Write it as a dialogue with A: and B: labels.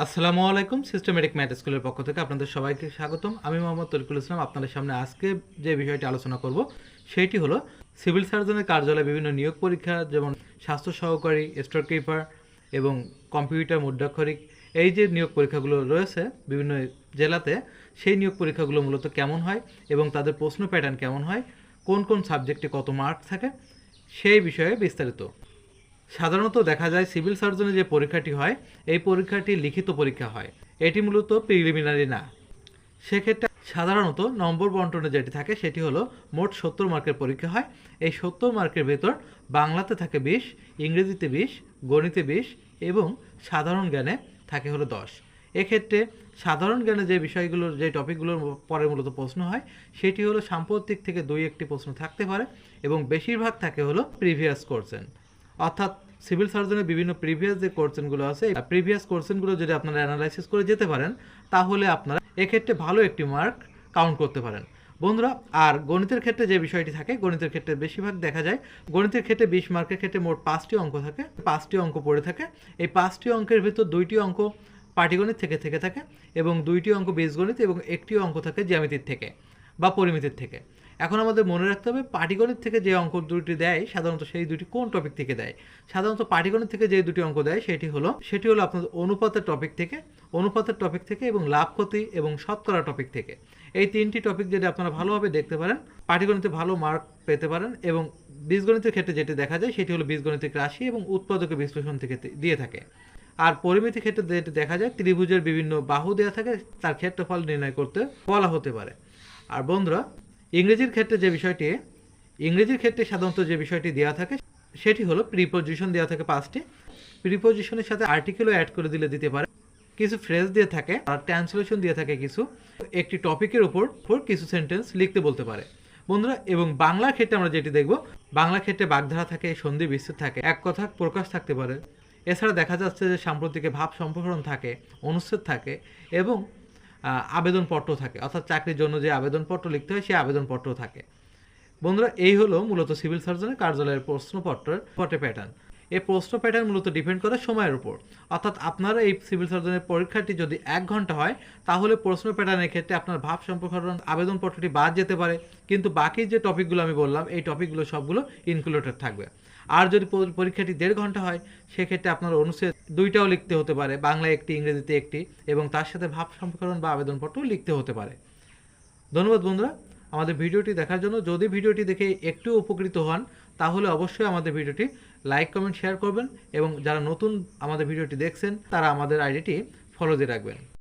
A: আসসালামু আলাইকুম। Systematic math স্কুলের পক্ষ থেকে আপনাদের সবাইকে স্বাগতম। আমি মোহাম্মদ তরিকুল ইসলাম। আপনাদের সামনে আজকে যে বিষয়টি আলোচনা করব সেটি হলো সিভিল সার্জনের কার্যালয়ে বিভিন্ন নিয়োগ পরীক্ষা, যেমন স্বাস্থ্য সহকারী, স্টোর কিপার এবং কম্পিউটার মুদ্রাক্ষরিক, এই যে নিয়োগ পরীক্ষাগুলো রয়েছে বিভিন্ন জেলাতে, সেই নিয়োগ পরীক্ষাগুলো মূলত কেমন হয় এবং তাদের প্রশ্ন প্যাটার্ন কেমন হয়, কোন কোন সাবজেক্টে কত মার্ক থাকে, সেই বিষয়ে বিস্তারিত। সাধারণত দেখা যায় সিভিল সার্জনে যে পরীক্ষাটি হয়, এই পরীক্ষাটি লিখিত পরীক্ষা হয়। এটি মূলত প্রিলিমিনারি না। সেক্ষেত্রে সাধারণত নম্বর বন্টনে যেটি থাকে সেটি হলো মোট 70 মার্কের পরীক্ষা হয়। এই 70 মার্কের ভেতর বাংলাতে থাকে 20, ইংরেজিতে 20, গণিতে 20 এবং সাধারণ জ্ঞানে থাকে হলো 10। এক্ষেত্রে সাধারণ জ্ঞানে যে বিষয়গুলোর, যে টপিকগুলোর পরে মূলত প্রশ্ন হয়, সেটি হলো সাম্প্রতিক থেকে 2-1টি প্রশ্ন থাকতে পারে এবং বেশিরভাগ থাকে হলো প্রিভিয়াস কোশ্চেন। অর্থাৎ সিভিল সার্জনের বিভিন্ন প্রিভিয়াস যে কোশ্চেনগুলো আছে, প্রিভিয়াস কোশ্চেনগুলো যদি আপনারা অ্যানালাইসিস করে যেতে পারেন, তাহলে আপনারা এক্ষেত্রে ভালো একটি মার্ক কাউন্ট করতে পারেন বন্ধুরা। আর গণিতের ক্ষেত্রে যে বিষয়টি থাকে, গণিতের ক্ষেত্রে বেশিরভাগ দেখা যায় গণিতের ক্ষেত্রে 20 মার্কের ক্ষেত্রে মোট 5টি অঙ্ক থাকে, 5টি অঙ্ক পড়ে থাকে। এই 5টি অঙ্কের ভিতর 2টি অঙ্ক পাটিগণিত থেকে থেকে থাকে এবং 2টি অঙ্ক বীজগণিত এবং একটি অঙ্ক থাকে জ্যামিতির থেকে বা পরিমিতির থেকে। এখন আমাদের মনে রাখতে হবে পাটিগণিত থেকে যে অঙ্ক দুটি দেয়, সাধারণত সেই দুটি কোন টপিক থেকে দেয়। সাধারণত পাটিগণিত থেকে যে দুটি অঙ্ক দেয় সেটি হলো আপনাদের অনুপাতের টপিক থেকে এবং লাভ ক্ষতি এবং শতকরা টপিক থেকে। এই 3টি টপিক যদি আপনারা ভালোভাবে দেখতে পারেন, পাটিগণিতে ভালো মার্ক পেতে পারেন। এবং বীজগণিতের ক্ষেত্রে যেটি দেখা যায় সেটি হলো বীজগণিতিক রাশি এবং উৎপাদকের বিশ্লেষণ থেকে দিয়ে থাকে। আর পরিমিতির ক্ষেত্রে যেটি দেখা যায় ত্রিভুজের বিভিন্ন বাহু দেওয়া থাকে, তার ক্ষেত্রফল নির্ণয় করতে বলা হতে পারে। আর বন্ধুরা, ইংরেজির ক্ষেত্রে সাধারণত যে বিষয়টি দেওয়া থাকে সেটি হলো প্রিপোজিশন দেওয়া থাকে 5টি। প্রিপোজিশনের সাথে আর্টিকেলও অ্যাড করে দিতে পারে। কিছু ফ্রেজ দিয়ে থাকে আর ট্রান্সলেশন দিয়ে থাকে কিছু। একটি টপিকের উপর কিছু সেন্টেন্স লিখতে বলতে পারে বন্ধুরা। এবং বাংলার ক্ষেত্রে আমরা যেটি দেখব, বাংলার ক্ষেত্রে বাগধারা থাকে, সন্ধি বিচ্ছেদ থাকে, এক কথা প্রকাশ থাকতে পারে। এছাড়া দেখা যাচ্ছে যে সাম্প্রতিকে ভাব সম্প্রসারণ থাকে, অনুচ্ছেদ থাকে এবং আবেদনপত্র থাকে। অর্থাৎ চাকরির জন্য যে আবেদনপত্র লিখতে হয় সেই আবেদনপত্র থাকে বন্ধুরা। এই হলো মূলত সিভিল সার্জনের কার্যালয়ের প্রশ্নপত্রের প্যাটার্ন। এই প্রশ্ন প্যাটার্ন মূলত ডিপেন্ড করে সময়ের উপর। অর্থাৎ আপনারা এই সিভিল সার্জনের পরীক্ষাটি যদি 1 ঘন্টা হয়, তাহলে প্রশ্ন প্যাটার্নের ক্ষেত্রে আপনার ভাব সম্প্রসারণ আবেদনপত্রটি বাদ যেতে পারে, কিন্তু বাকি যে টপিকগুলো আমি বললাম এই টপিকগুলো সবগুলো ইনক্লুডেড থাকবে। আর যদি পরীক্ষাটি 1.5 ঘন্টা হয়, সেক্ষেত্রে আপনার অনুচ্ছেদ 2টাও লিখতে হতে পারে, বাংলা একটি, ইংরেজিতে একটি, এবং তার সাথে ভাব সম্প্রসারণ বা আবেদনপত্র লিখতে হতে পারে। ধন্যবাদ বন্ধুরা আমাদের ভিডিওটি দেখার জন্য। যদি ভিডিওটি দেখে একটু উপকৃত হন, তাহলে অবশ্যই আমাদের ভিডিওটি লাইক, কমেন্ট, শেয়ার করবেন এবং যারা নতুন আমাদের ভিডিওটি দেখছেন তারা আমাদের আইডিটি ফলো দিয়ে রাখবেন।